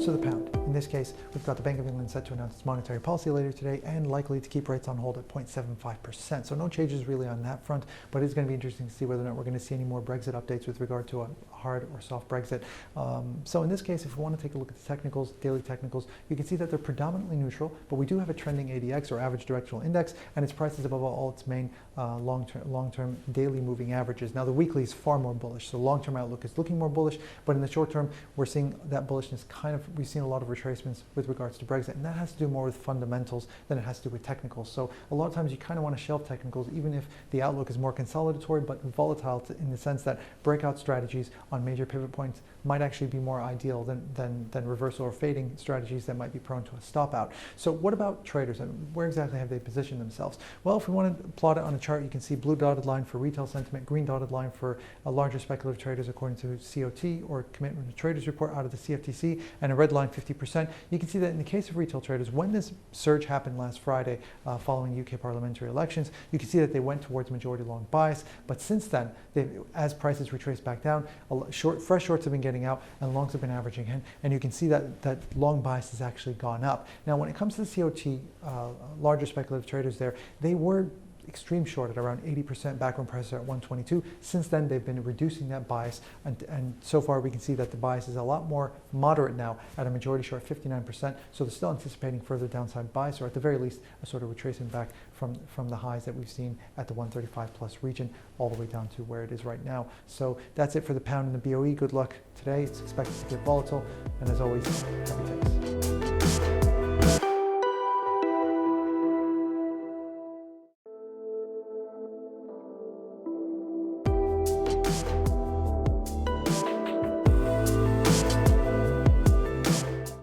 So the pound. In this case, we've got the Bank of England set to announce its monetary policy later today and likely to keep rates on hold at 0.75%. So no changes really on that front, but it's going to be interesting to see whether or not we're going to see any more Brexit updates with regard to a hard or soft Brexit. So in this case, if we want to take a look at the technicals, daily technicals, you can see that they're predominantly neutral, but we do have a trending ADX or average directional index, and its price is above all its main long-term daily moving averages. Now the weekly is far more bullish, so long-term outlook is looking more bullish, but in the short term, we're seeing that bullishness we've seen a lot of retracements with regards to Brexit, and that has to do more with fundamentals than it has to do with technicals. So a lot of times you kind of want to shelve technicals, even if the outlook is more consolidatory, but volatile in the sense that breakout strategies on major pivot points might actually be more ideal than reversal or fading strategies that might be prone to a stop out. So what about traders, and where exactly have they positioned themselves? Well, if we want to plot it on a chart, you can see blue dotted line for retail sentiment, green dotted line for larger speculative traders according to COT or Commitment to Traders report out of the CFTC, and a red line 50%. You can see that in the case of retail traders, when this surge happened last Friday following UK parliamentary elections, you can see that they went towards majority long bias, but since then, as prices retraced back down, fresh shorts have been getting out and longs have been averaging in, and you can see that long bias has actually gone up. Now when it comes to the COT, larger speculative traders there, they were extreme short at around 80% back when prices are at 122. Since then, they've been reducing that bias, and so far we can see that the bias is a lot more moderate now at a majority short, 59%. So they're still anticipating further downside bias, or at the very least, a sort of retracing back from the highs that we've seen at the 135 plus region all the way down to where it is right now. So that's it for the pound and the BOE. Good luck today. It's expected to get volatile, and as always, happy trades.